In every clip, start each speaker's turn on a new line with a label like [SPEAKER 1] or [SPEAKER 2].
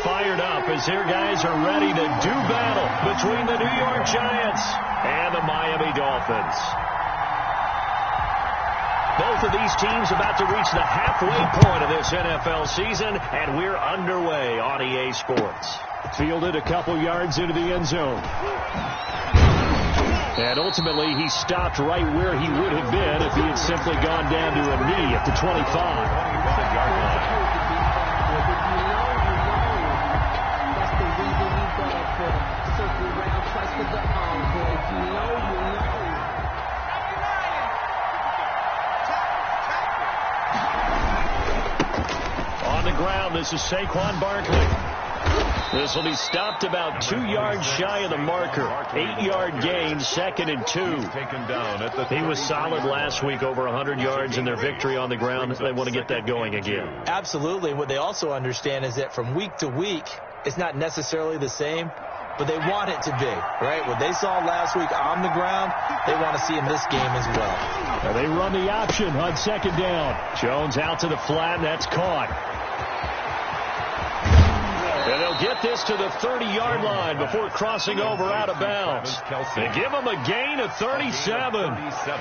[SPEAKER 1] fired up as their guys are ready to do battle between the New York Giants and the Miami Dolphins. Both of these teams about to reach the halfway point of this NFL season, and we're underway on EA Sports. Fielded a couple yards into the end zone. And ultimately, he stopped right where he would have been if he had simply gone down to a knee at the 25-yard line. On the ground, this is Saquon Barkley. This will be stopped about 2 yards shy of the marker. 8-yard gain, 2nd and 2. He was solid last week, over 100 yards in their victory on the ground. They want to get that going again.
[SPEAKER 2] Absolutely. What they also understand is that from week to week, it's not necessarily the same, but they want it to be, right? What they saw last week on the ground, they want to see in this game as well.
[SPEAKER 1] Now they run the option on 2nd down. Jones out to the flat, and that's caught. And they'll get this to the 30-yard line before crossing over out of bounds. They give them a gain of 37.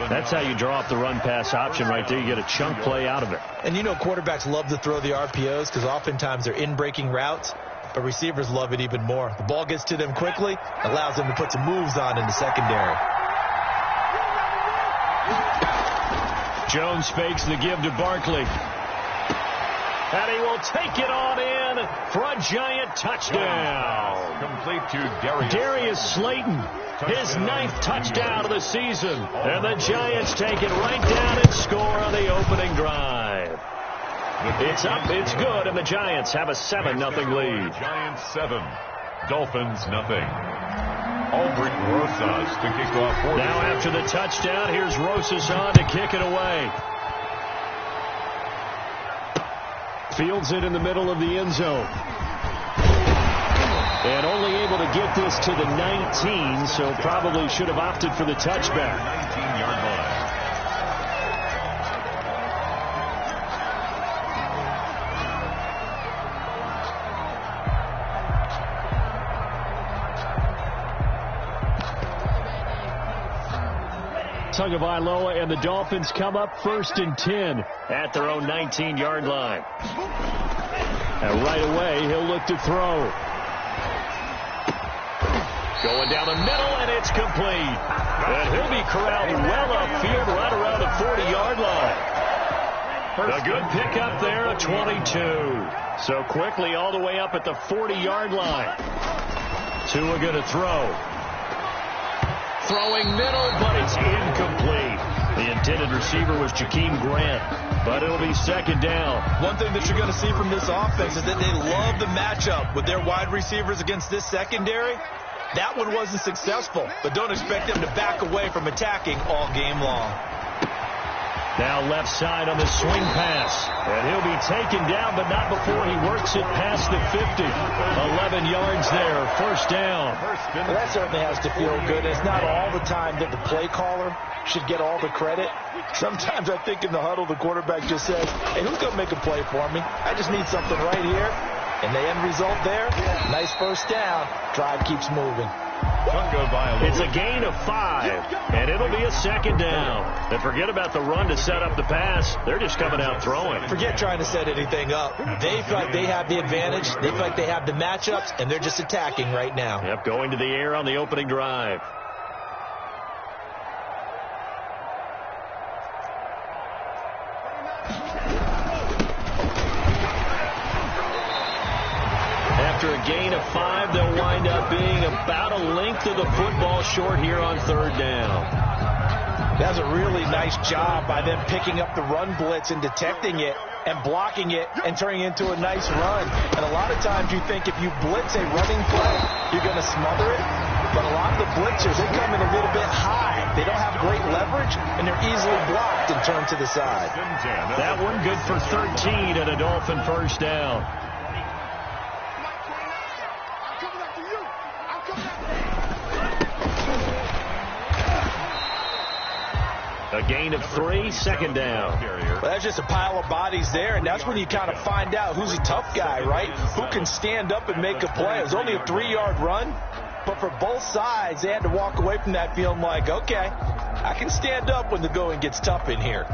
[SPEAKER 1] That's how you draw up the run-pass option right there. You get a chunk play out of it.
[SPEAKER 2] And you know quarterbacks love to throw the RPOs because oftentimes they're in-breaking routes, but receivers love it even more. The ball gets to them quickly, allows them to put some moves on in the secondary.
[SPEAKER 1] Jones fakes the give to Barkley. And he will take it on in for a Giant touchdown.
[SPEAKER 3] Complete to
[SPEAKER 1] Darius Slayton, his 9th touchdown of the season. And the Giants take it right down and score on the opening drive. It's up, it's good, and the Giants have a 7-0 lead.
[SPEAKER 3] Giants 7, Dolphins nothing. Albert Rosas to kick off.
[SPEAKER 1] Now after the touchdown, here's Rosas on to kick it away. Fields it in the middle of the end zone. And only able to get this to the 19, so probably should have opted for the touchback.
[SPEAKER 3] 19-yard line.
[SPEAKER 1] Tagovailoa and the Dolphins come up 1st and 10 at their own 19-yard line. And right away, he'll look to throw. Going down the middle, and it's complete. And he'll be corralled well upfield right around the 40-yard line. A good pickup there at 22. So quickly all the way up at the 40-yard line. Tua going to throw. Throwing middle, but it's incomplete. The intended receiver was Jakeem Grant, but it'll be 2nd down.
[SPEAKER 2] One thing that you're going to see from this offense is that they love the matchup with their wide receivers against this secondary. That one wasn't successful, but don't expect them to back away from attacking all game long.
[SPEAKER 1] Now left side on the swing pass. And he'll be taken down, but not before he works it past the 50. 11 yards there, 1st down.
[SPEAKER 2] Well, that certainly has to feel good. It's not all the time that the play caller should get all the credit. Sometimes I think in the huddle, the quarterback just says, hey, who's going to make a play for me? I just need something right here. And the end result there, nice 1st down. Drive keeps moving.
[SPEAKER 1] It's a gain of 5, and it'll be a 2nd down. And forget about the run to set up the pass. They're just coming out throwing.
[SPEAKER 2] Forget trying to set anything up. They feel like they have the advantage. They feel like they have the matchups, and they're just attacking right now.
[SPEAKER 1] Yep, going to the air on the opening drive. After a gain of 5, they'll wind up being about a length of the football short here on 3rd down.
[SPEAKER 2] That's a really nice job by them picking up the run blitz and detecting it and blocking it and turning it into a nice run. And a lot of times you think if you blitz a running play, you're going to smother it. But a lot of the blitzers, they come in a little bit high. They don't have great leverage, and they're easily blocked and turned to the side.
[SPEAKER 1] That one good for 13 and a Dolphin 1st down. A gain of 3, second down.
[SPEAKER 2] Well, that's just a pile of bodies there, and that's when you kind of find out who's a tough guy, right? Who can stand up and make a play. It was only a 3-yard run, but for both sides, they had to walk away from that feeling like, okay, I can stand up when the going gets tough in here.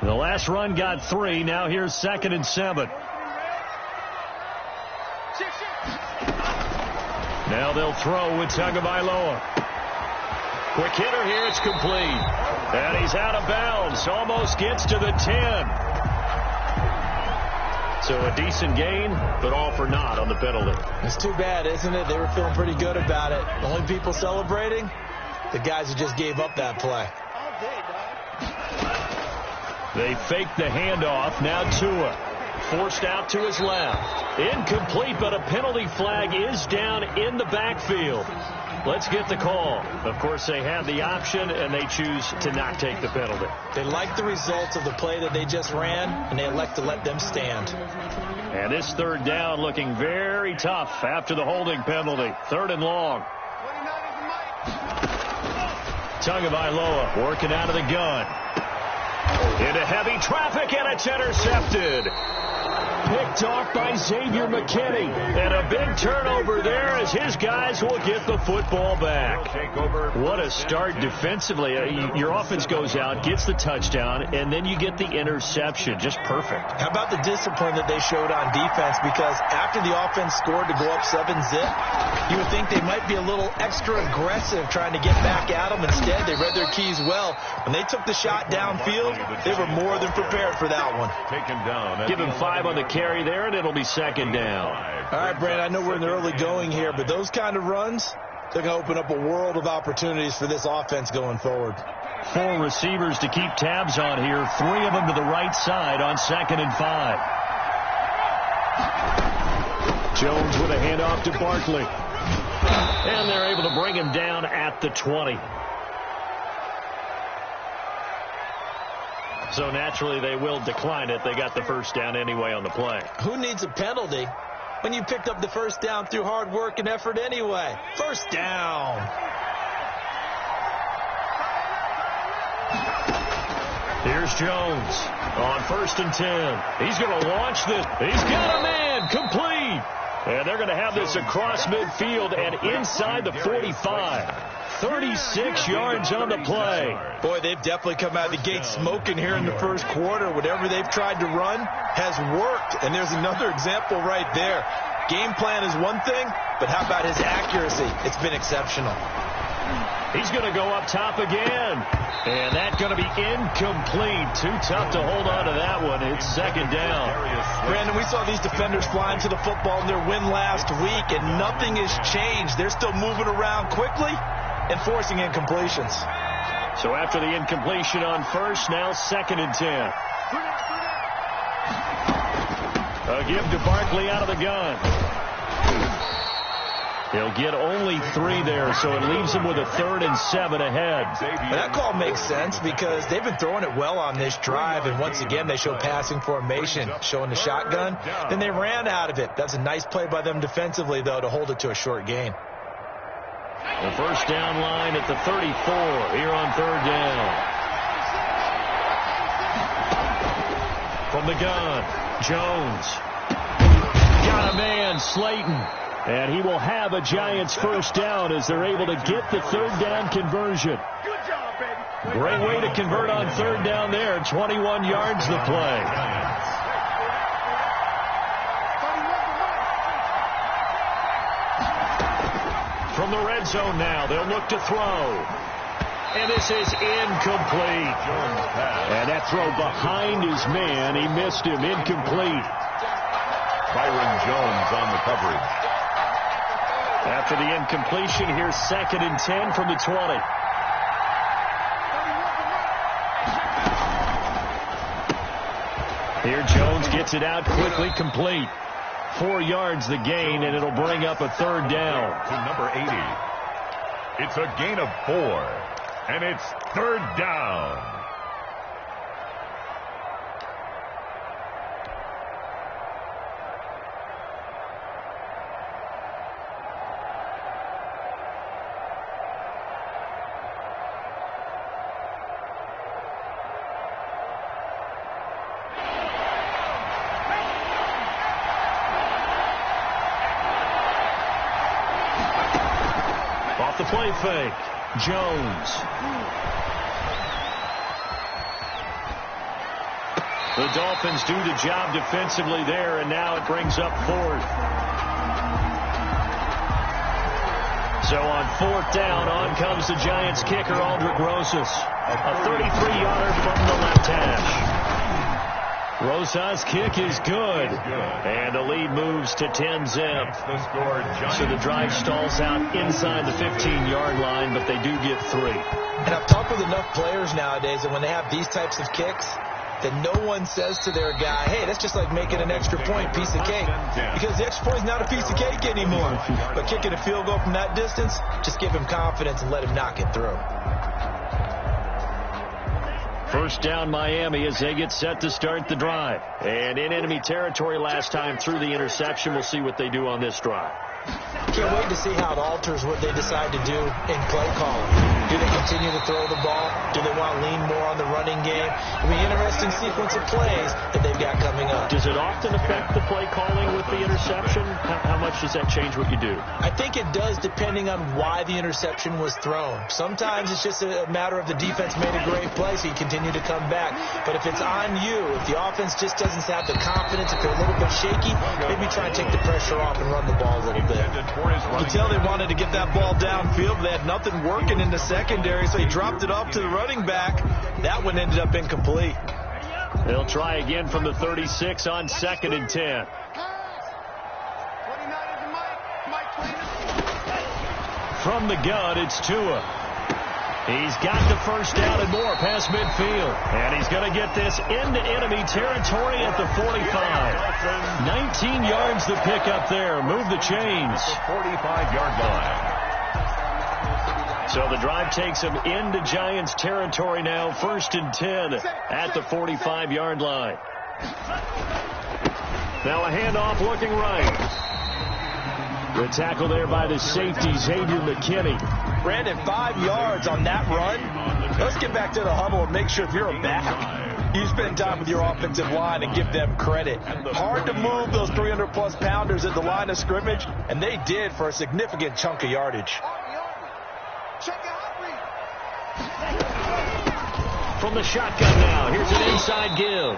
[SPEAKER 1] The last run got 3. Now here's 2nd and 7. Now they'll throw with Tagovailoa. Quick hitter here. It's complete. And he's out of bounds. Almost gets to the 10. So a decent gain, but all for naught on the penalty.
[SPEAKER 2] It's too bad, isn't it? They were feeling pretty good about it. The only people celebrating, the guys who just gave up that play.
[SPEAKER 1] They fake the handoff. Now Tua forced out to his left. Incomplete, but a penalty flag is down in the backfield. Let's get the call. Of course, they have the option, and they choose to not take the penalty.
[SPEAKER 2] They like the results of the play that they just ran, and they elect to let them stand.
[SPEAKER 1] And this 3rd down looking very tough after the holding penalty. 3rd and long. Tagovailoa working out of the gun. Into heavy traffic, and it's intercepted. Picked off by Xavier McKinney. And a big turnover there as his guys will get the football back. What a start defensively. Your offense goes out, gets the touchdown, and then you get the interception. Just perfect.
[SPEAKER 2] How about the discipline that they showed on defense? Because after the offense scored to go up 7-zip, you would think they might be a little extra aggressive trying to get back at them. Instead, they read their keys well. When they took the shot downfield, they were more than prepared for that one.
[SPEAKER 1] Give him 5 on the carry there, and it'll be 2nd down.
[SPEAKER 2] All right, Brandon, I know we're in the early going here, but those kind of runs, they're going to open up a world of opportunities for this offense going forward.
[SPEAKER 1] 4 receivers to keep tabs on here. 3 of them to the right side on 2nd and 5. Jones with a handoff to Barkley. And they're able to bring him down at the 20. So naturally they will decline it. They got the 1st down anyway on the play.
[SPEAKER 2] Who needs a penalty when you picked up the 1st down through hard work and effort anyway? 1st down.
[SPEAKER 1] Here's Jones on 1st and 10. He's going to launch this. He's got a man complete. And they're going to have this across midfield and inside the 45. 36 yards on the play.
[SPEAKER 2] Boy, they've definitely come out of the gate smoking here in the 1st quarter. Whatever they've tried to run has worked. And there's another example right there. Game plan is one thing, but how about his accuracy? It's been exceptional.
[SPEAKER 1] He's going to go up top again. And that's going to be incomplete. Too tough to hold on to that one. It's 2nd down.
[SPEAKER 2] Brandon, we saw these defenders flying to the football in their win last week, and nothing has changed. They're still moving around quickly and forcing incompletions.
[SPEAKER 1] So after the incompletion on 1st, now 2nd and 10. A give to Barkley out of the gun. He'll get only 3 there, so it leaves him with a 3rd and 7 ahead.
[SPEAKER 2] And that call makes sense because they've been throwing it well on this drive, and once again they show passing formation, showing the shotgun. Then they ran out of it. That's a nice play by them defensively, though, to hold it to a short gain.
[SPEAKER 1] The 1st down line at the 34 here on 3rd down. From the gun, Jones. Got a man, Slayton. And he will have a Giants 1st down as they're able to get the 3rd down conversion.
[SPEAKER 4] Good job, baby.
[SPEAKER 1] Great way to convert on 3rd down there. 21 yards the play. From the red zone now, they'll look to throw. And this is incomplete. And that throw behind his man. He missed him. Incomplete.
[SPEAKER 3] Byron Jones on the coverage.
[SPEAKER 1] After the incompletion, here's 2nd and 10 from the 20. Here Jones gets it out quickly, complete. 4 yards the gain, and it'll bring up a 3rd down.
[SPEAKER 3] To number 80. It's a gain of 4, and it's 3rd down.
[SPEAKER 1] the play fake. Jones. The Dolphins do the job defensively there, and now it brings up 4th. So on 4th down, on comes the Giants kicker, Aldrick Rosas. A 33-yarder from the left hash. Rosas' kick is good. And the lead moves to 10-zip. So the drive stalls out inside the 15-yard line, but they do get 3.
[SPEAKER 2] And I've talked with enough players nowadays that when they have these types of kicks, that no one says to their guy, hey, that's just like making an extra point, piece of cake. Because the extra point is not a piece of cake anymore. But kicking a field goal from that distance, just give him confidence and let him knock it through.
[SPEAKER 1] First down Miami as they get set to start the drive. And in enemy territory last time through the interception. We'll see what they do on this drive.
[SPEAKER 2] Can't wait to see how it alters what they decide to do in play calling. Do they continue to throw the ball? Do they want to lean more on the running game? It'll be an interesting sequence of plays that they've got coming up.
[SPEAKER 1] Does it often affect the play calling with the interception? How much does that change what you do?
[SPEAKER 2] I think it does, depending on why the interception was thrown. Sometimes it's just a matter of the defense made a great play, so you continue to come back. But if it's on you, if the offense just doesn't have the confidence, if they're a little bit shaky, maybe try and take the pressure off and run the ball a little bit.
[SPEAKER 4] You can tell they wanted to get that ball downfield. They had nothing working in the secondary, so he dropped it off to the running back. That one ended up incomplete.
[SPEAKER 1] They'll try again from the 36 on 2nd and 10. From the gun, it's Tua. He's got the first down and more past midfield. And he's going to get this into enemy territory at the 45. 19 yards to pick up there. Move the chains.
[SPEAKER 3] 45-yard line.
[SPEAKER 1] So the drive takes him into Giants territory now. 1st and 10 at the 45-yard line. Now a handoff looking right. The tackle there by the safety, Xavier McKinney.
[SPEAKER 2] Brandon, 5 yards on that run. Let's get back to the huddle and make sure if you're a back, you spend time with your offensive line and give them credit. Hard to move those 300-plus pounders at the line of scrimmage, and they did for a significant chunk of yardage.
[SPEAKER 1] From the shotgun now, here's an inside give.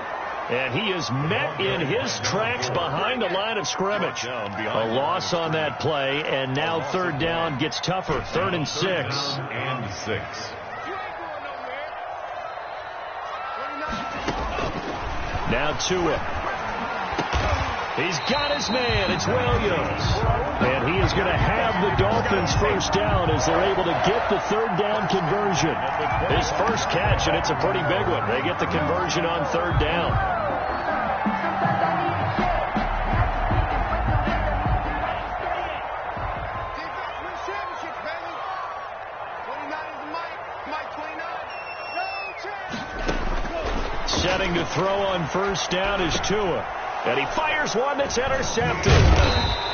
[SPEAKER 1] And he is met in his tracks behind the line of scrimmage. A loss on that play, and now 3rd down gets tougher. 3rd and 6.
[SPEAKER 3] And 6.
[SPEAKER 1] Now Tua. He's got his man. It's Williams. And he is going to have the Dolphins first down as they're able to get the 3rd down conversion. His first catch, and it's a pretty big one. They get the conversion on 3rd down. Setting to throw on first down is Tua. And he fires one that's intercepted.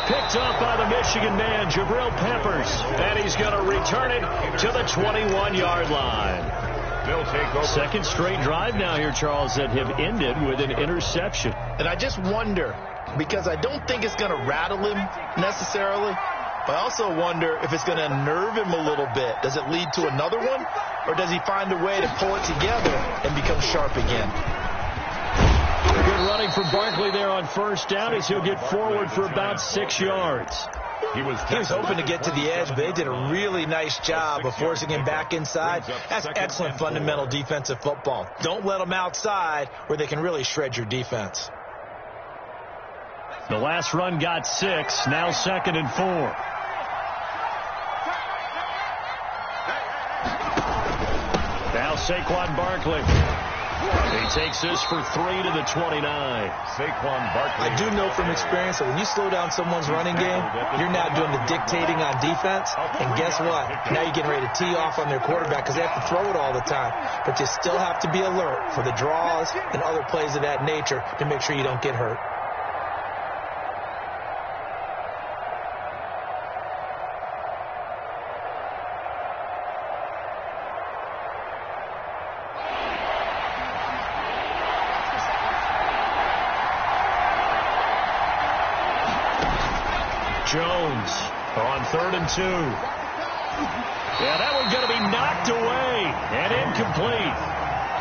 [SPEAKER 1] Picked up by the Michigan man, Jabril Peppers. And he's going to return it to the 21-yard line.
[SPEAKER 3] They'll take over.
[SPEAKER 1] Second straight drive now here, Charles, that have ended with an interception.
[SPEAKER 4] And I just wonder, because I don't think it's going to rattle him necessarily, but I also wonder if it's going to unnerve him a little bit. Does it lead to another one? Or does he find a way to pull it together and become sharp again?
[SPEAKER 1] Good running from Barkley there on first down as he'll get forward for about 6 yards.
[SPEAKER 4] He was
[SPEAKER 2] hoping to get to the edge, but they did a really nice job of forcing him back inside. That's excellent fundamental defensive football. Don't let them outside where they can really shred your defense.
[SPEAKER 1] The last run got 6, now 2nd and 4. Now Saquon Barkley. He takes this for 3 to the 29.
[SPEAKER 3] Saquon Barkley.
[SPEAKER 2] I do know from experience that when you slow down someone's running game, you're now doing the dictating on defense. And guess what? Now you're getting ready to tee off on their quarterback because they have to throw it all the time. But you still have to be alert for the draws and other plays of that nature to make sure you don't get hurt.
[SPEAKER 1] Jones on 3rd and 2. Yeah, that one's going to be knocked away and incomplete.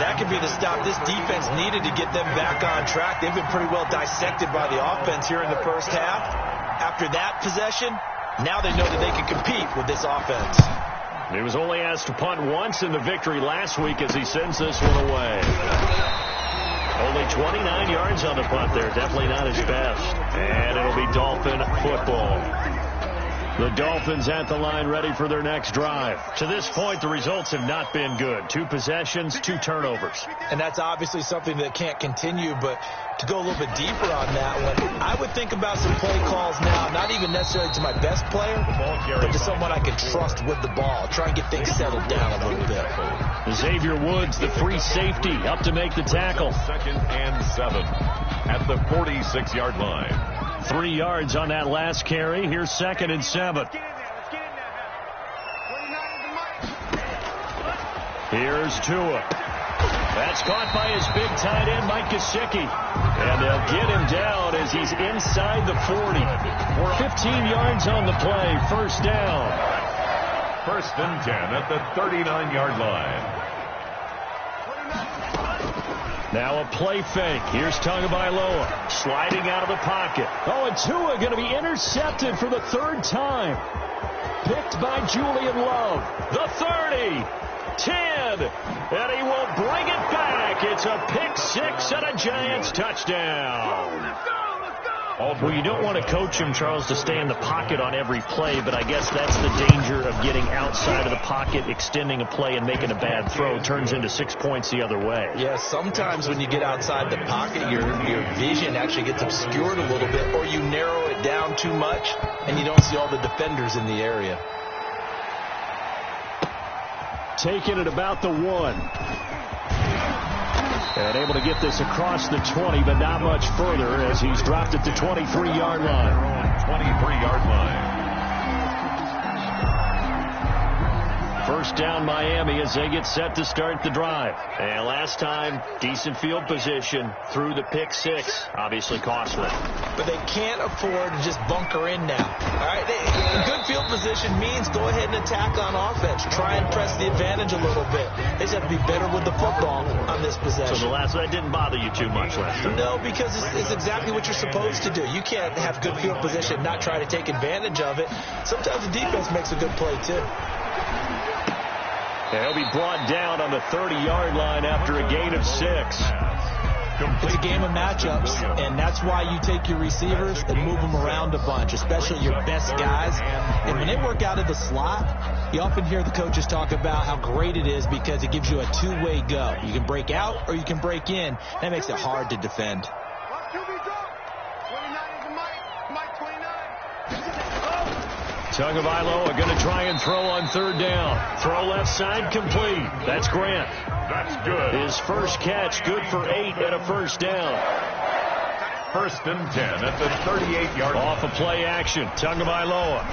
[SPEAKER 2] That could be the stop this defense needed to get them back on track. They've been pretty well dissected by the offense here in the first half. After that possession, now they know that they can compete with this offense.
[SPEAKER 1] He was only asked to punt once in the victory last week as he sends this one away. Only 29 yards on the punt there. Definitely not his best. And it'll be Dolphin football. The Dolphins at the line ready for their next drive. To this point, the results have not been good. 2 possessions, 2 turnovers.
[SPEAKER 2] And that's obviously something that can't continue, but to go a little bit deeper on that one, I would think about some play calls now, not even necessarily to my best player, but to someone I can trust with the ball. Try and get things settled down a little bit.
[SPEAKER 1] Xavier Woods, the free safety, up to make the tackle.
[SPEAKER 3] 2nd and 7 at the 46-yard line.
[SPEAKER 1] 3 yards on that last carry. Here's 2nd and 7. Here's Tua. That's caught by his big tight end, Mike Gesicki. And they'll get him down as he's inside the 40. 15 yards on the play. First down.
[SPEAKER 3] 1st and 10 at the 39-yard line.
[SPEAKER 1] Now a play fake. Here's Tagovailoa sliding out of the pocket. Oh, and Tua going to be intercepted for the 3rd time. Picked by Julian Love. The 30. 10. And he will bring it back. It's a pick 6 and a Giants touchdown. Well, you don't want to coach him, Charles, to stay in the pocket on every play, but I guess that's the danger of getting outside of the pocket, extending a play, and making a bad throw. Turns into 6 points the other way.
[SPEAKER 2] Yeah, sometimes when you get outside the pocket, your vision actually gets obscured a little bit, or you narrow it down too much, and you don't see all the defenders in the area.
[SPEAKER 1] Taking it about the 1. And able to get this across the 20, but not much further as he's dropped it to 23-yard line.
[SPEAKER 3] 23-yard line.
[SPEAKER 1] First down Miami as they get set to start the drive. And last time, decent field position through the pick 6. Obviously costly.
[SPEAKER 2] But they can't afford to just bunker in now. All right, good field position means go ahead and attack on offense. Try and press the advantage a little bit. They just have to be better with the football on this possession.
[SPEAKER 1] So the last that didn't bother you too much last time?
[SPEAKER 2] No, because it's exactly what you're supposed to do. You can't have good field position and not try to take advantage of it. Sometimes the defense makes a good play, too.
[SPEAKER 1] And he'll be brought down on the 30-yard line after a gain of 6.
[SPEAKER 2] It's a game of matchups, and that's why you take your receivers and move them around a bunch, especially your best guys. And when they work out of the slot, you often hear the coaches talk about how great it is because it gives you a two-way go. You can break out or you can break in. That makes it hard to defend.
[SPEAKER 1] Tagovailoa going to try and throw on 3rd down. Throw left side complete. That's Grant.
[SPEAKER 3] That's good.
[SPEAKER 1] His first catch good for 8 and a first down.
[SPEAKER 3] 1st and 10 at the 38-yard line.
[SPEAKER 1] Off a play action. Tagovailoa.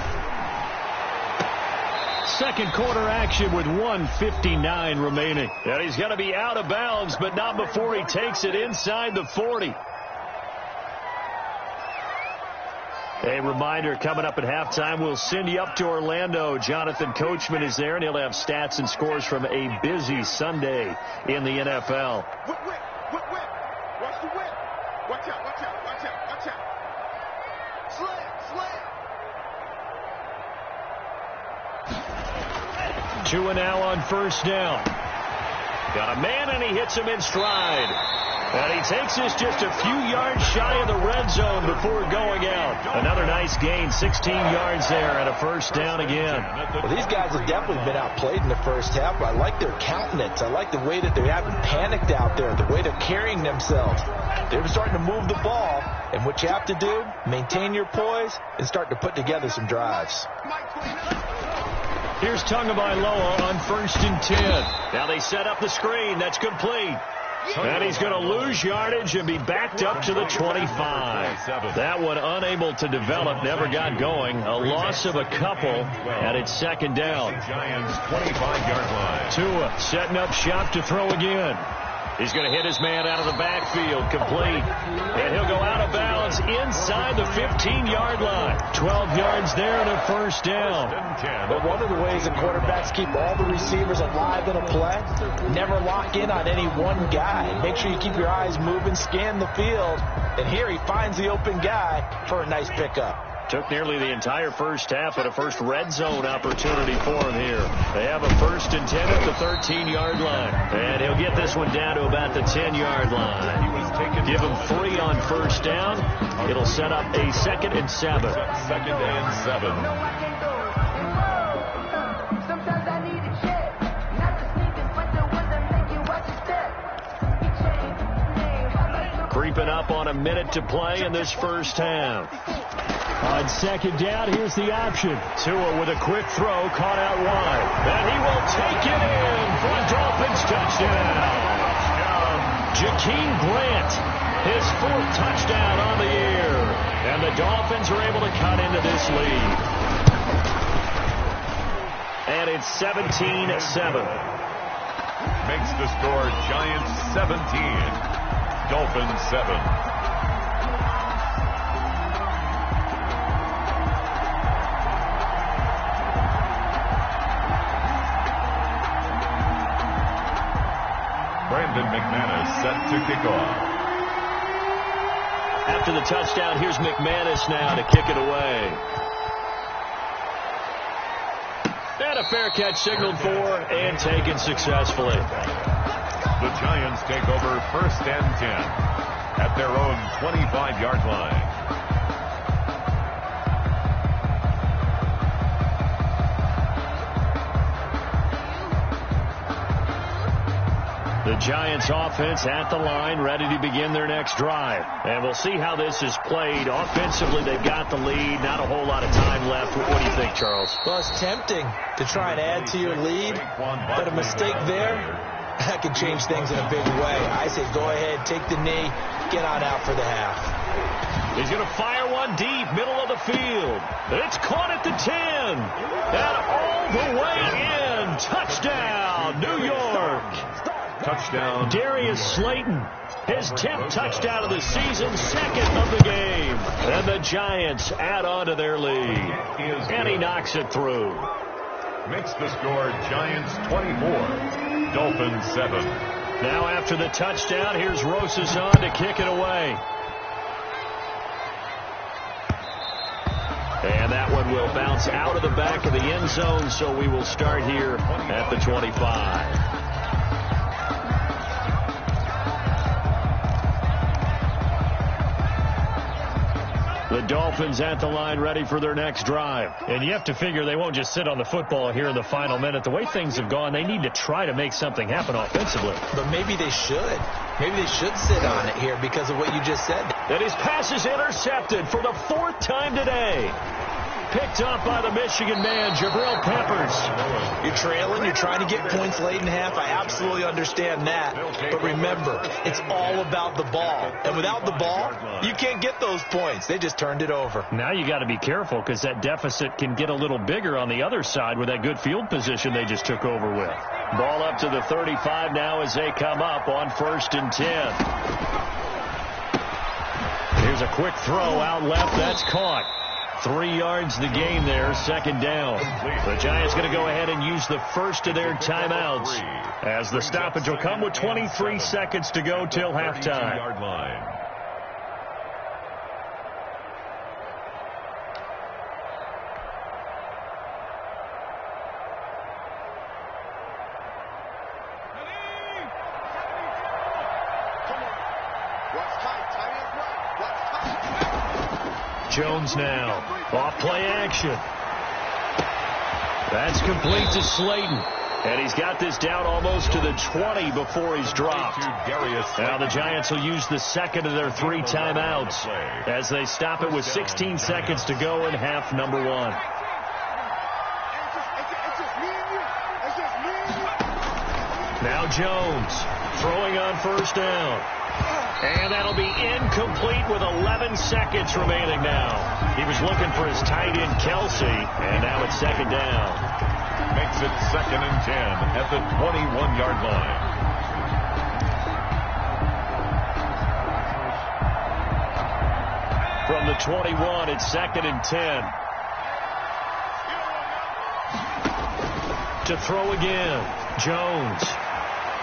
[SPEAKER 1] Second quarter action with 1:59 remaining. And he's going to be out of bounds, but not before he takes it inside the 40. A reminder, coming up at halftime, we'll send you up to Orlando. Jonathan Coachman is there, and he'll have stats and scores from a busy Sunday in the NFL.
[SPEAKER 5] Whip. Watch the whip. Watch out. Slam.
[SPEAKER 1] Tua now on first down. Got a man, and he hits him in stride. And he takes this just a few yards shy of the red zone before going out. Another nice gain, 16 yards there, and a first down again.
[SPEAKER 2] Well, these guys have definitely been outplayed in the first half, but I like their countenance. I like the way that they haven't panicked out there, the way they're carrying themselves. They're starting to move the ball, and what you have to do, maintain your poise and start to put together some drives.
[SPEAKER 1] Here's Tagovailoa on 1st and 10. Now they set up the screen. That's complete. And he's going to lose yardage and be backed up to the 25. That one unable to develop, never got going. A loss of a couple, and it's 2nd down.
[SPEAKER 3] Giants 25-yard line.
[SPEAKER 1] Tua setting up shop to throw again. He's going to hit his man out of the backfield, complete. And he'll go out of bounds inside the 15-yard line. 12 yards there and a first down.
[SPEAKER 2] But one of the ways that quarterbacks keep all the receivers alive in a play, never lock in on any one guy. Make sure you keep your eyes moving, scan the field. And here he finds the open guy for a nice pickup.
[SPEAKER 1] Took nearly the entire first half, but a first red zone opportunity for him here. They have a 1st and 10 at the 13-yard line. And he'll get this one down to about the 10-yard line. Give him 3 on first down. It'll set up a 2nd and 7.
[SPEAKER 3] 2nd and 7.
[SPEAKER 1] Creeping up on a minute to play in this first half. On 2nd down, here's the option. Tua with a quick throw, caught out wide. And he will take it in for a Dolphins touchdown. Jakeem Grant, his 4th touchdown on the year. And the Dolphins are able to cut into this lead. And it's 17-7.
[SPEAKER 3] Makes the score Giants 17, Dolphins 7. McManus set to kick off.
[SPEAKER 1] After the touchdown, here's McManus now to kick it away. And a fair catch signaled for and taken successfully.
[SPEAKER 3] The Giants take over 1st and 10 at their own 25-yard line.
[SPEAKER 1] The Giants offense at the line, ready to begin their next drive. And we'll see how this is played. Offensively, they've got the lead. Not a whole lot of time left. What do you think, Charles?
[SPEAKER 2] Well, it's tempting to try and add to your lead, but a mistake there, that could change things in a big way. I say go ahead, take the knee, get on out for the half.
[SPEAKER 1] He's going to fire one deep, middle of the field. It's caught at the 10. And all the way in. Touchdown, New York.
[SPEAKER 3] Touchdown.
[SPEAKER 1] Darius Slayton, his 10th touchdown of the season, 2nd of the game. And the Giants add on to their lead. And he knocks it through.
[SPEAKER 3] Makes the score Giants 24, Dolphins 7.
[SPEAKER 1] Now after the touchdown, here's Rosas on to kick it away. And that one will bounce out of the back of the end zone, so we will start here at the 25. The Dolphins at the line ready for their next drive. And you have to figure they won't just sit on the football here in the final minute. The way things have gone, they need to try to make something happen offensively.
[SPEAKER 2] But maybe they should. Maybe they should sit on it here because of what you just said.
[SPEAKER 1] And his pass is intercepted for the 4th time today. Picked up by the Michigan man, Jabril Peppers.
[SPEAKER 2] You're trailing. You're trying to get points late in half. I absolutely understand that. But remember, it's all about the ball. And without the ball, you can't get those points. They just turned it over.
[SPEAKER 1] Now you got to be careful because that deficit can get a little bigger on the other side with that good field position they just took over with. Ball up to the 35 now as they come up on 1st and 10. Here's a quick throw out left. That's caught. 3 yards the gain there, 2nd down. The Giants going to go ahead and use the first of their timeouts as the stoppage will come with 23 seconds to go till halftime.
[SPEAKER 3] Yard line.
[SPEAKER 1] Jones now, off play action. That's complete to Slayton. And he's got this down almost to the 20 before he's dropped. Now the Giants will use the 2nd of their 3 timeouts as they stop it with 16 seconds to go in half number 1. Now Jones throwing on 1st down. And that'll be incomplete with 11 seconds remaining now. He was looking for his tight end, Kelsey, and now it's 2nd down.
[SPEAKER 3] Makes it 2nd and 10 at the 21-yard line.
[SPEAKER 1] the 21. It's 2nd and 10. To throw again. Jones.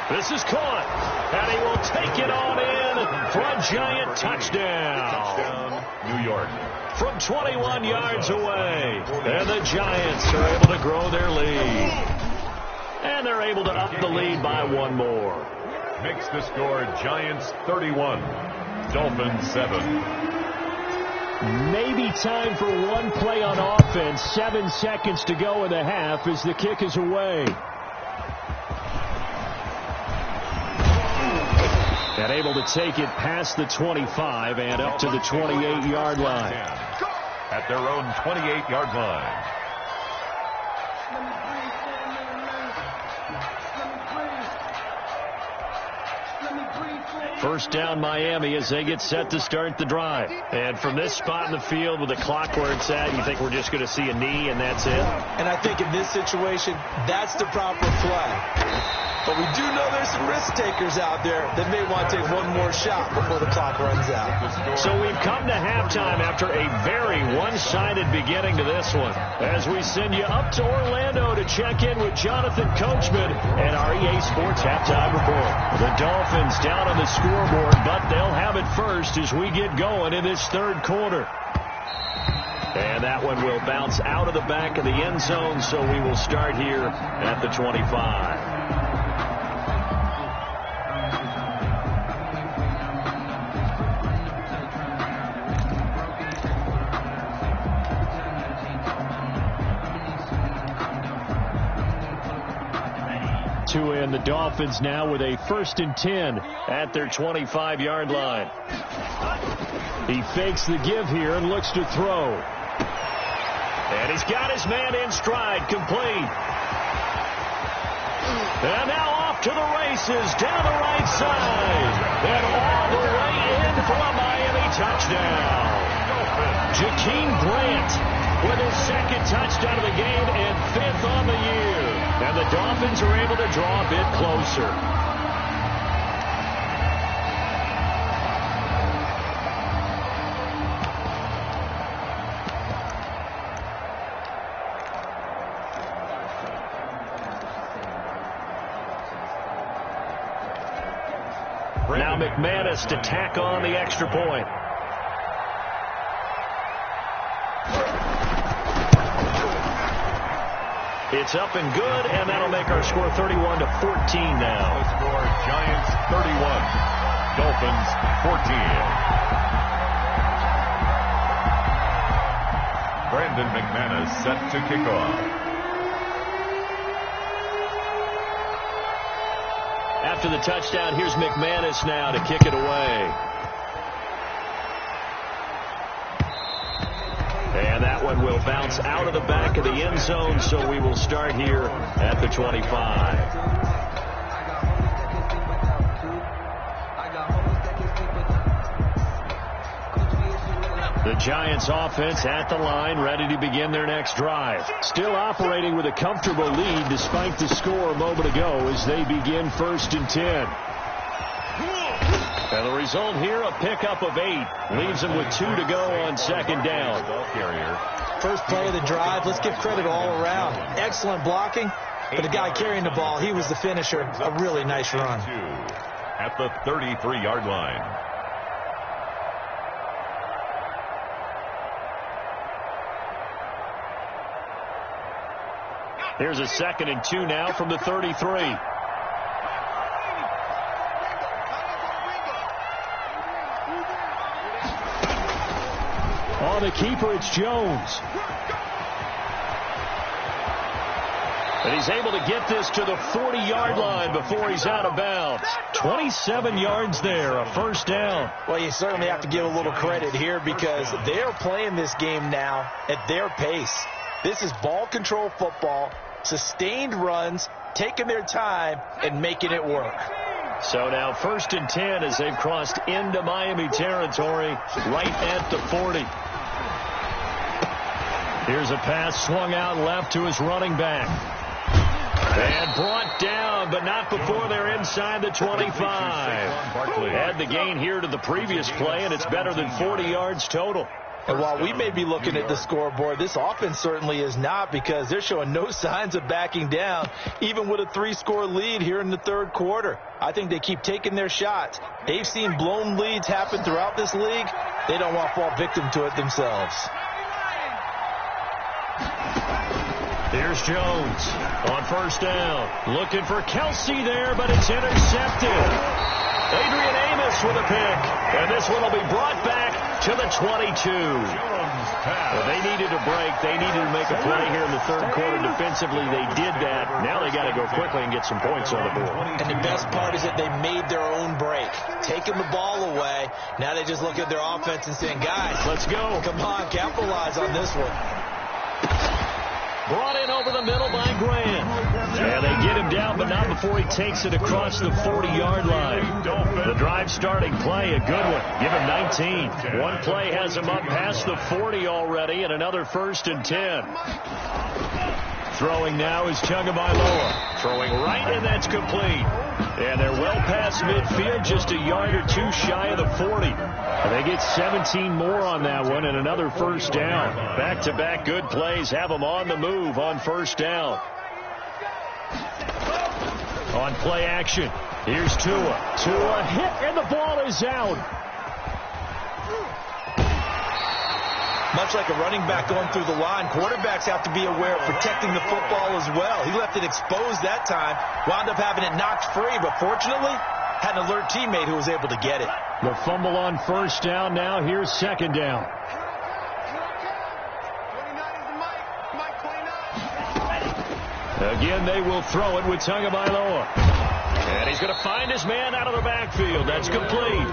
[SPEAKER 1] This is caught. And he will take it on in for a giant touchdown.
[SPEAKER 3] Touchdown, New York.
[SPEAKER 1] From 21 yards away. And the Giants are able to grow their lead. And they're able to up the lead by one more.
[SPEAKER 3] Makes the score Giants 31, Dolphins 7.
[SPEAKER 1] Maybe time for one play on offense. 7 seconds to go in the half as the kick is away. And able to take it past the 25 and up to the 28-yard line.
[SPEAKER 3] At their own 28-yard line.
[SPEAKER 1] First down Miami as they get set to start the drive. And from this spot in the field with the clock where it's at, you think we're just going to see a knee and that's it?
[SPEAKER 2] And I think in this situation, that's the proper play. But we do know there's some risk takers out there that may want to take one more shot before the clock runs out.
[SPEAKER 1] So we've come to halftime after a very one-sided beginning to this one. As we send you up to Orlando to check in with Jonathan Coachman and our EA Sports Halftime Report. The Dolphins down on the scoreboard, but they'll have it first as we get going in this third quarter. And that one will bounce out of the back of the end zone, so we will start here at the 25. Two in, the Dolphins now with a 1st and 10 at their 25-yard line. He fakes the give here and looks to throw. And he's got his man in stride, complete. And now off to the races, down the right side. And all the way in for a Miami touchdown. Jakeem Grant with his 2nd touchdown of the game and 5th on the year. And the Dolphins are able to draw a bit closer. Now McManus to tack on the extra point. It's up and good, and that'll make our score 31-14 now.
[SPEAKER 3] The score Giants 31, Dolphins 14. Brandon McManus set to kick off.
[SPEAKER 1] After the touchdown, here's McManus now to kick it away. And that one will bounce out of the back of the end zone, so we will start here at the 25. The Giants offense at the line, ready to begin their next drive. Still operating with a comfortable lead despite the score a moment ago as they begin 1st and 10. And the result here, a pickup of 8. Leaves them with 2 to go on 2nd down.
[SPEAKER 2] First play of the drive, let's give credit all around. Excellent blocking, but the guy carrying the ball, he was the finisher. A really nice run.
[SPEAKER 3] At the 33-yard line.
[SPEAKER 1] Here's a 2nd and 2 now from the 33. On the keeper, it's Jones. And he's able to get this to the 40-yard line before he's out of bounds. 27 yards there, a 1st down.
[SPEAKER 2] Well, you certainly have to give a little credit here because they're playing this game now at their pace. This is ball control football, sustained runs, taking their time and making it work.
[SPEAKER 1] So now 1st and 10 as they've crossed into Miami territory right at the 40. Here's a pass swung out left to his running back. And brought down, but not before they're inside the 25. Add the gain here to the previous play, and it's better than 40 yards total.
[SPEAKER 2] And while we may be looking at the scoreboard, this offense certainly is not, because they're showing no signs of backing down, even with a 3-score lead here in the third quarter. I think they keep taking their shots. They've seen blown leads happen throughout this league. They don't want to fall victim to it themselves.
[SPEAKER 1] Here's Jones on first down. Looking for Kelsey there, but it's intercepted. Adrian Amos with a pick. And this one will be brought back to the 22. Well, they needed a break. They needed to make a play here in the third quarter. Defensively, they did that. Now they got to go quickly and get some points on the board.
[SPEAKER 2] And the best part is that they made their own break, taking the ball away. Now they just look at their offense and saying, guys,
[SPEAKER 1] let's go.
[SPEAKER 2] Come on, capitalize on this one.
[SPEAKER 1] Brought in over the middle by Graham. And they get him down, but not before he takes it across the 40-yard line. The drive starting play, a good one. Give him 19. One play has him up past the 40 already, and another 1st and 10. Throwing now is Tagovailoa. Throwing right, and that's complete. And they're well past midfield, just a yard or two shy of the 40. And they get 17 more on that one, and another 1st down. Back-to-back good plays have them on the move on 1st down. On play action, here's Tua. Tua hit, and the ball is out.
[SPEAKER 2] Much like a running back going through the line, quarterbacks have to be aware of protecting the football as well. He left it exposed that time, wound up having it knocked free, but fortunately had an alert teammate who was able to get it.
[SPEAKER 1] The fumble on 1st down. Now here's 2nd down. Again, they will throw it with Tagovailoa. And he's going to find his man out of the backfield. That's complete.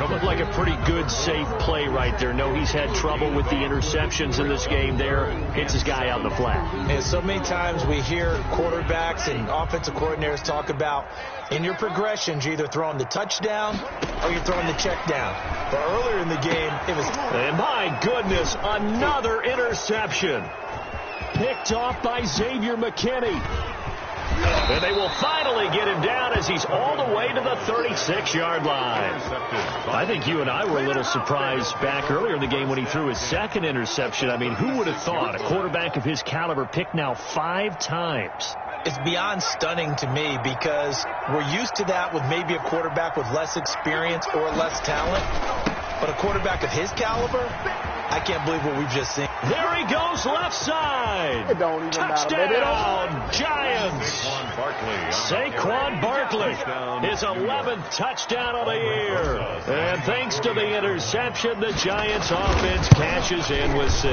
[SPEAKER 1] Looked like a pretty good, safe play right there. No, he's had trouble with the interceptions in this game there. Hits his guy out in the flat.
[SPEAKER 2] And so many times we hear quarterbacks and offensive coordinators talk about in your progressions, you're either throwing the touchdown or you're throwing the check down. But earlier in the game, it was...
[SPEAKER 1] And my goodness, another interception. Picked off by Xavier McKinney. And they will finally get him down as he's all the way to the 36-yard line. I think you and I were a little surprised back earlier in the game when he threw his 2nd interception. I mean, who would have thought a quarterback of his caliber picked now 5 times?
[SPEAKER 2] It's beyond stunning to me, because we're used to that with maybe a quarterback with less experience or less talent. But a quarterback of his caliber, I can't believe what we've just seen.
[SPEAKER 1] There he goes, left side.
[SPEAKER 5] It don't even
[SPEAKER 1] Touchdown,
[SPEAKER 5] matter.
[SPEAKER 1] Giants. Saquon Barkley, his 11th touchdown of the year. And thanks to the interception, the Giants offense cashes in with 6.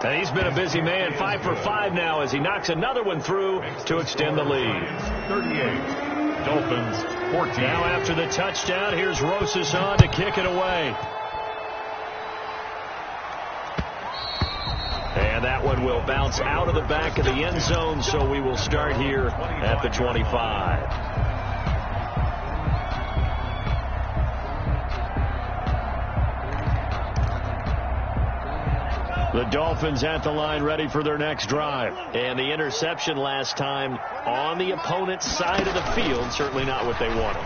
[SPEAKER 1] And he's been a busy man, 5 for 5 now as he knocks another one through to extend the lead.
[SPEAKER 3] 38. Dolphins 14.
[SPEAKER 1] Now after the touchdown, here's Rosas on to kick it away. And that one will bounce out of the back of the end zone, so we will start here at the 25. The Dolphins at the line, ready for their next drive. And the interception last time on the opponent's side of the field, certainly not what they wanted.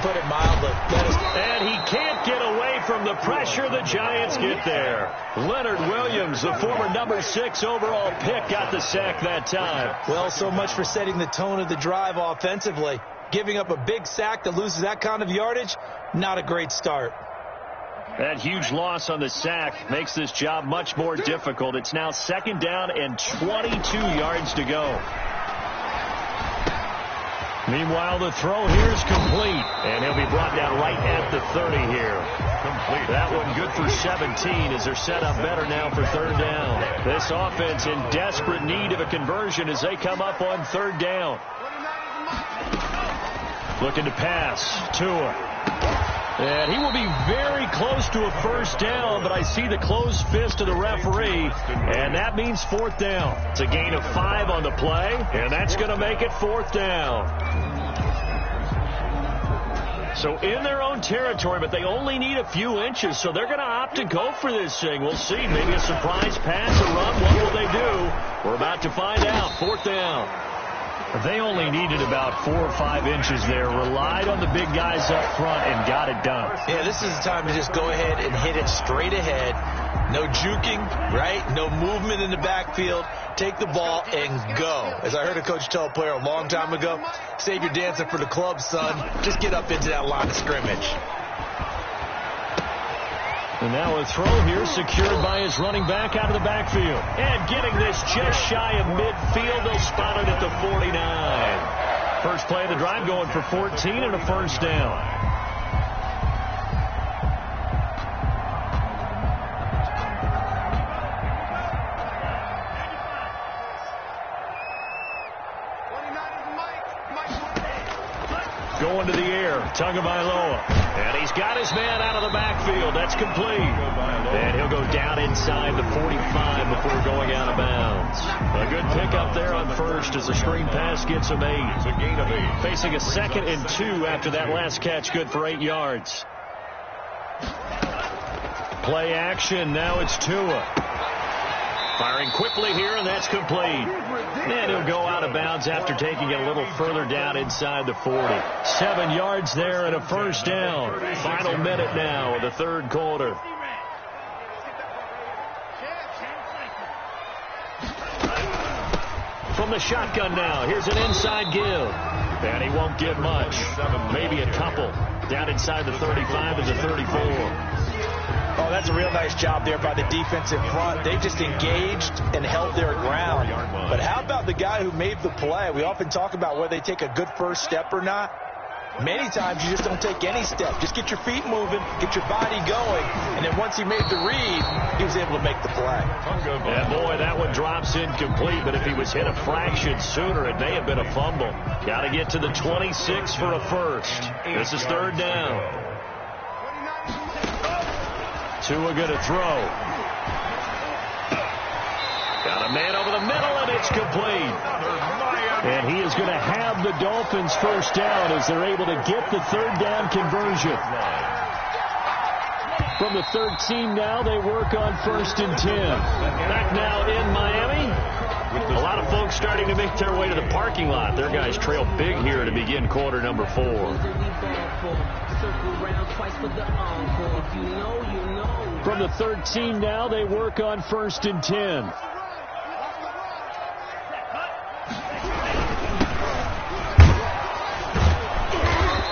[SPEAKER 2] Put it mildly.
[SPEAKER 1] And he can't get away from the pressure. The Giants get there. Leonard Williams, the former number 6 overall pick, got the sack that time.
[SPEAKER 2] Well, so much for setting the tone of the drive offensively. Giving up a big sack that loses that kind of yardage, not a great start.
[SPEAKER 1] That huge loss on the sack makes this job much more difficult. It's now 2nd down and 22 yards to go. Meanwhile, the throw here is complete, and he'll be brought down right at the 30 here. Complete. That one good for 17 as they're set up better now for 3rd down. This offense in desperate need of a conversion as they come up on 3rd down. Looking to pass. Tua. And he will be very close to a 1st down, but I see the closed fist of the referee, and that means 4th down. It's a gain of 5 on the play, and that's going to make it 4th down. So in their own territory, but they only need a few inches, so they're going to opt to go for this thing. We'll see. Maybe a surprise pass, a run. What will they do? We're about to find out. 4th down. They only needed about 4 or 5 inches there, relied on the big guys up front, and got it done.
[SPEAKER 2] Yeah, this is the time to just go ahead and hit it straight ahead. No juking, right? No movement in the backfield. Take the ball and go. As I heard a coach tell a player a long time ago, save your dancing for the club, son. Just get up into that line of scrimmage.
[SPEAKER 1] And now a throw here secured by his running back out of the backfield. And getting this just shy of midfield. They'll spot it at the 49. First play of the drive going for 14 and a first down. Going to the air, Tagovailoa. And he's got his man out of the backfield. That's complete. And he'll go down inside the 45 before going out of bounds. A good pickup there on first as the screen pass gets him 8.
[SPEAKER 3] It's a gain of 8.
[SPEAKER 1] Facing a 2nd and 2 after that last catch, good for 8 yards. Play action, now it's Tua. Firing quickly here, and that's complete. And he'll go out of bounds after taking it a little further down inside the 40. 7 yards there and a first down. Final minute now of the third quarter. From the shotgun now, here's an inside give. And he won't get much. Maybe a couple. Down inside the 35 to the 34.
[SPEAKER 2] Oh, that's a real nice job there by the defense in front. They just engaged and held their ground. But how about the guy who made the play? We often talk about whether they take a good first step or not. Many times you just don't take any step. Just get your feet moving, get your body going, and then once he made the read, he was able to make the play.
[SPEAKER 1] Yeah, boy, that one drops incomplete, but if he was hit a fraction sooner, it may have been a fumble. Got to get to the 26 for a first. This is third down. Tua going to throw. Got a man over the middle, and it's complete. And he is going to have the Dolphins first down as they're able to get the third down conversion. From the 13 now, they work on 1st and 10. Back now in Miami. A lot of folks starting to make their way to the parking lot. Their guys trail big here to begin quarter number 4. From the 13 now, they work on 1st and 10.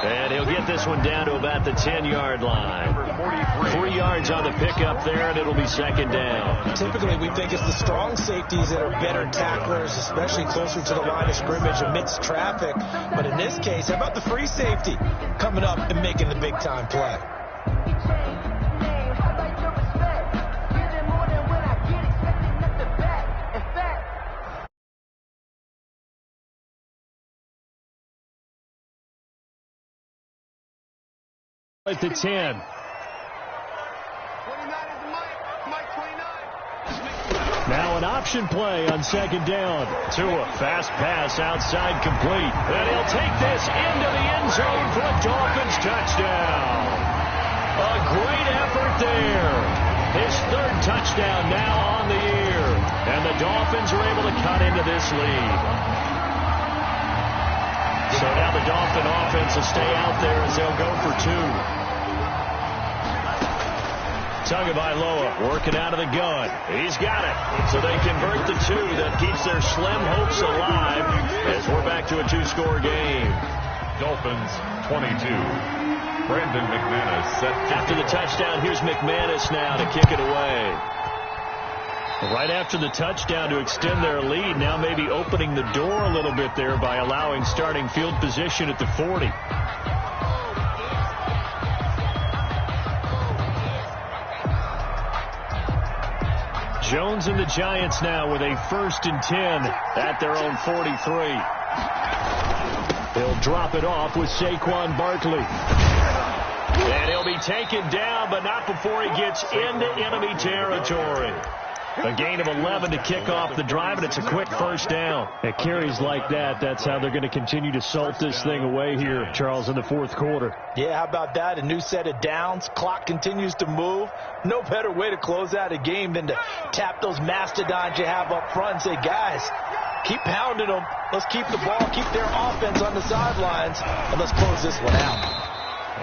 [SPEAKER 1] And he'll get this one down to about the 10-yard line. 3 yards on the pickup there, and it'll be second down.
[SPEAKER 2] Typically, we think it's the strong safeties that are better tacklers, especially closer to the line of scrimmage amidst traffic. But in this case, how about the free safety coming up and making the big-time play?
[SPEAKER 1] At the 10. Now an option play on second down. Tua, fast pass outside complete. And he'll take this into the end zone for a Dolphins touchdown. A great effort there. His 3rd touchdown now on the year. And the Dolphins are able to cut into this lead. So now the Dolphin offense will stay out there as they'll go for 2. Tagovailoa working out of the gun. He's got it. So they convert the 2. That keeps their slim hopes alive as we're back to a 2-score game.
[SPEAKER 3] Dolphins 22. Brandon McManus set.
[SPEAKER 1] After the touchdown, here's McManus now to kick it away. Right after the touchdown to extend their lead, now maybe opening the door a little bit there by allowing starting field position at the 40. Jones and the Giants now with a 1st and 10 at their own 43. They'll drop it off with Saquon Barkley. And he'll be taken down, but not before he gets into enemy territory. A gain of 11 to kick off the drive, and it's a quick first down. At carries like that, that's how they're going to continue to salt this thing away here, Charles, in the 4th quarter.
[SPEAKER 2] Yeah, how about that? A new set of downs. Clock continues to move. No better way to close out a game than to tap those mastodons you have up front and say, guys, Keep pounding them. Let's keep the ball, keep their offense on the sidelines, and let's close this one out.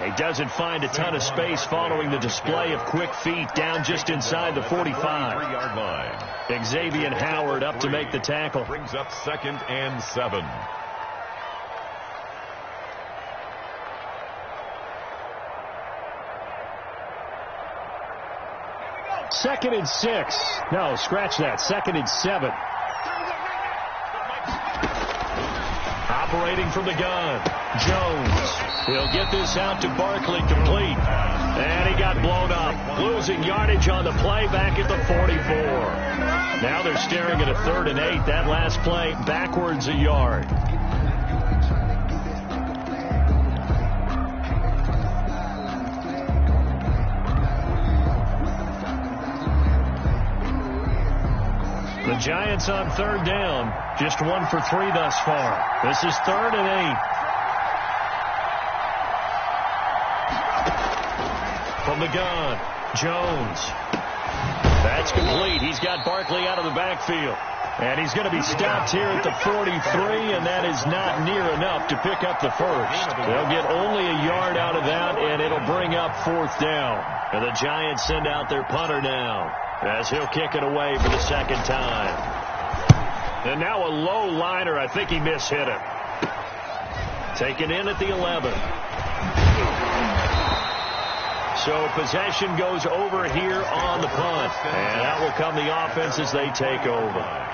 [SPEAKER 1] He doesn't find a ton of space following the display of quick feet down just inside the 45.
[SPEAKER 3] 3-yard line.
[SPEAKER 1] Xavier Howard up to make the tackle.
[SPEAKER 3] Brings up 2nd and 7.
[SPEAKER 1] Second and 6. No, scratch that. 2nd and 7. Operating from the gun. Jones. He'll get this out to Barkley, complete. And he got blown up. Losing yardage on the play back at the 44. Now they're staring at a 3rd and 8. That last play backwards a yard. The Giants on 3rd down. Just 1 for 3 thus far. This is 3rd and 8. From the gun, Jones. That's complete. He's got Barkley out of the backfield. And he's going to be stopped here at the 43, and that is not near enough to pick up the first. They'll get only a yard out of that, and it'll bring up 4th down. And the Giants send out their punter now, as he'll kick it away for the 2nd time. And now a low liner. I think he mishit him. Taken in at the 11. So possession goes over here on the punt. And out will come the offense as they take over.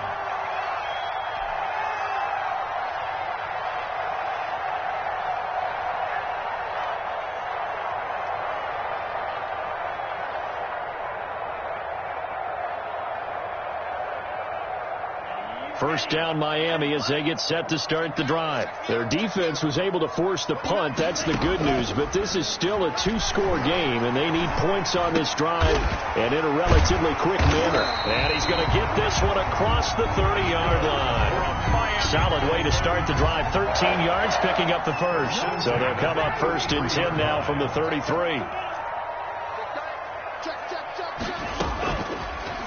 [SPEAKER 1] First down Miami as they get set to start the drive. Their defense was able to force the punt. That's the good news. But this is still a 2-score game, and they need points on this drive and in a relatively quick manner. And he's going to get this one across the 30-yard line. Solid way to start the drive. 13 yards, picking up the first. So they'll come up 1st and 10 now from the 33.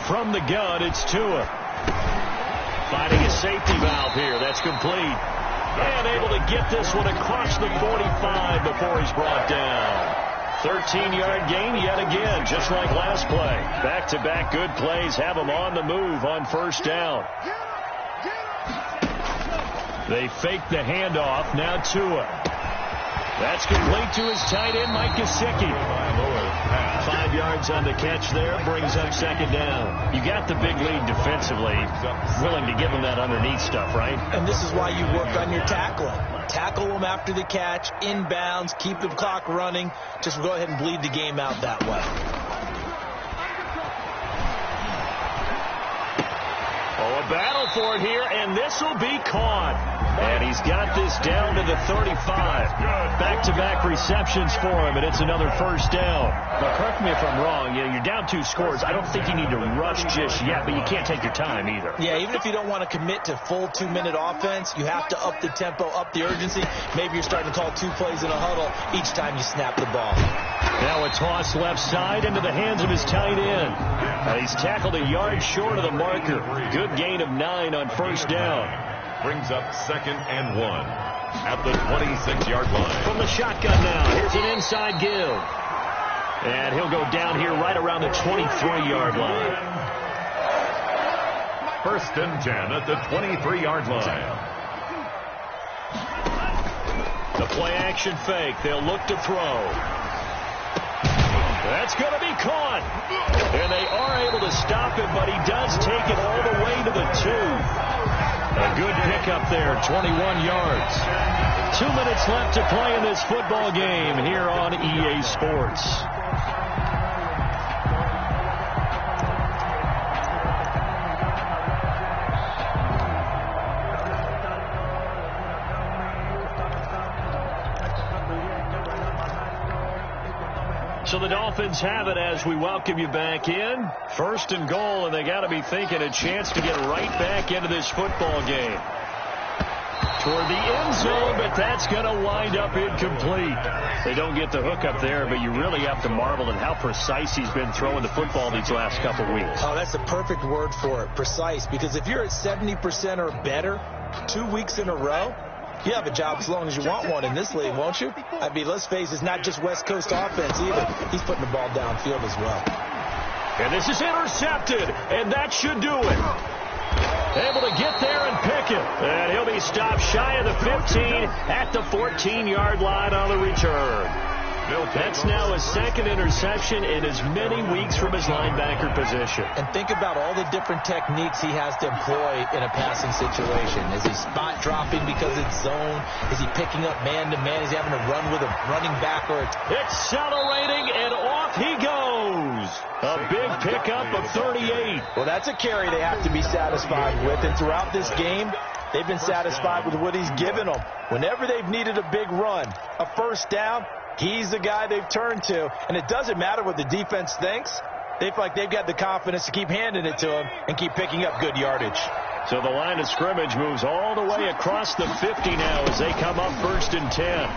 [SPEAKER 1] From the gun, it's Tua. Finding a safety valve here. That's complete. And able to get this one across the 45 before he's brought down. 13-yard gain yet again, just like last play. Back-to-back good plays have him on the move on 1st down. They fake the handoff. Now Tua. That's complete to his tight end, Mike Gesicki. 5 yards on the catch there, brings up 2nd down. You got the big lead defensively, willing to give them that underneath stuff, right?
[SPEAKER 2] And this is why you work on your tackling. Tackle them after the catch, inbounds, keep the clock running. Just go ahead and bleed the game out that way.
[SPEAKER 1] Oh, a battle for it here, and this will be caught. And he's got this down to the 35. Back-to-back receptions for him, and it's another 1st down. Now, correct me if I'm wrong. You're down 2 scores. I don't think you need to rush just yet, but you can't take your time either.
[SPEAKER 2] Yeah, even if you don't want to commit to full 2-minute offense, you have to up the tempo, up the urgency. Maybe you're starting to call 2 plays in a huddle each time you snap the ball.
[SPEAKER 1] Now a toss left side into the hands of his tight end. He's tackled a yard short of the marker. Good gain of 9 on 1st down.
[SPEAKER 3] Brings up 2nd and 1 at the 26-yard line.
[SPEAKER 1] From the shotgun now, here's an inside give. And he'll go down here right around the 23-yard line.
[SPEAKER 3] 1st and 10 at the 23-yard line.
[SPEAKER 1] The play-action fake. They'll look to throw. That's going to be caught. And they are able to stop him, but he does take it all the way to the 2. A good pickup there, 21 yards. 2 minutes left to play in this football game here on EA Sports. So the Dolphins have it as we welcome you back in. 1st and goal, and they got to be thinking a chance to get right back into this football game. toward the end zone, but that's going to wind up incomplete. They don't get the hook up there, but you really have to marvel at how precise he's been throwing the football these last couple weeks.
[SPEAKER 2] Oh, that's the perfect word for it, precise, because if you're at 70% or better 2 weeks in a row, you have a job as long as you want one in this league, won't you? I mean, let's face it, it's not just West Coast offense either. He's putting the ball downfield as well.
[SPEAKER 1] And this is intercepted, and that should do it. Able to get there and pick it. And he'll be stopped shy of the 15 at the 14-yard line on the return. That's now his second interception in as many weeks from his linebacker position.
[SPEAKER 2] And think about all the different techniques he has to employ in a passing situation. Is he spot dropping because it's zone? Is he picking up man-to-man? Is he having to run with a running back?
[SPEAKER 1] Accelerating, and off he goes. A big pickup of 38.
[SPEAKER 2] Well, that's a carry they have to be satisfied with. And throughout this game, they've been satisfied with what he's given them. Whenever they've needed a big run, a first down, he's the guy they've turned to. And it doesn't matter what the defense thinks. They feel like they've got the confidence to keep handing it to him and keep picking up good yardage.
[SPEAKER 1] So the line of scrimmage moves all the way across the 50 now as they come up 1st and 10.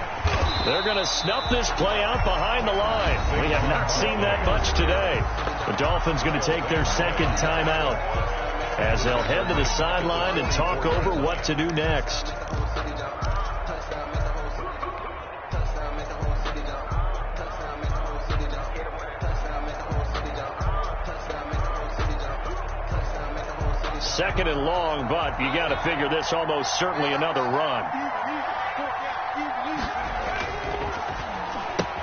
[SPEAKER 1] They're going to snuff this play out behind the line. We have not seen that much today. The Dolphins going to take their second timeout as they'll head to the sideline and talk over what to do next. Second and long, but you got to figure this almost certainly another run.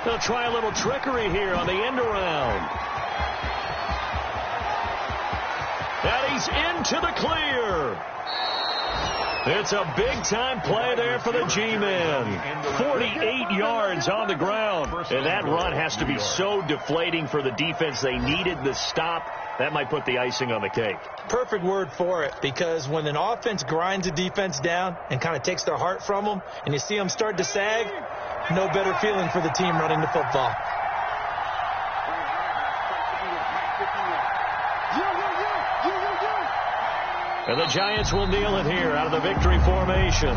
[SPEAKER 1] They'll try a little trickery here on the end around. And he's into the clear. It's a big-time play there for the G-Men. 48 yards on the ground. And that run has to be so deflating for the defense. They needed the stop. That might put the icing on the cake.
[SPEAKER 2] Perfect word for it, because when an offense grinds a defense down and kind of takes their heart from them, and you see them start to sag, no better feeling for the team running the football.
[SPEAKER 1] And the Giants will kneel it here out of the victory formation.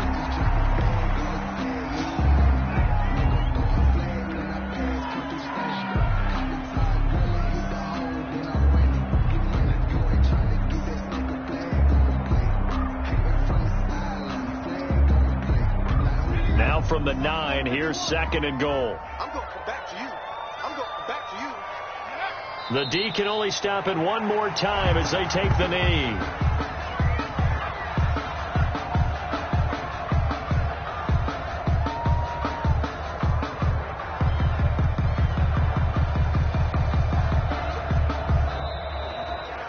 [SPEAKER 1] Now from the 9, here's 2nd and goal.
[SPEAKER 5] I'm going to come back to you. I'm going to come back to you.
[SPEAKER 1] The D can only stop it one more time as they take the knee.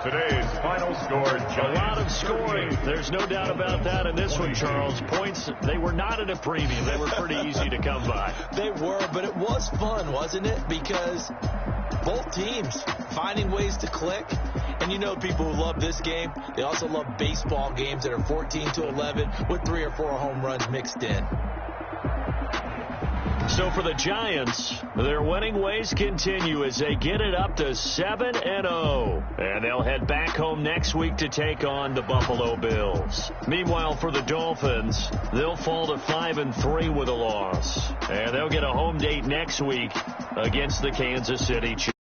[SPEAKER 3] Today's final score,
[SPEAKER 1] A lot of scoring. There's no doubt about that in this one, Charles. Points, they were not at a premium. They were pretty easy to come by.
[SPEAKER 2] They were, but it was fun, wasn't it? Because both teams finding ways to click. And you know people who love this game, they also love baseball games that are 14-11 with 3 or 4 home runs mixed in.
[SPEAKER 1] So for the Giants, their winning ways continue as they get it up to 7-0. And they'll head back home next week to take on the Buffalo Bills. Meanwhile, for the Dolphins, they'll fall to 5-3 with a loss. And they'll get a home date next week against the Kansas City Chiefs.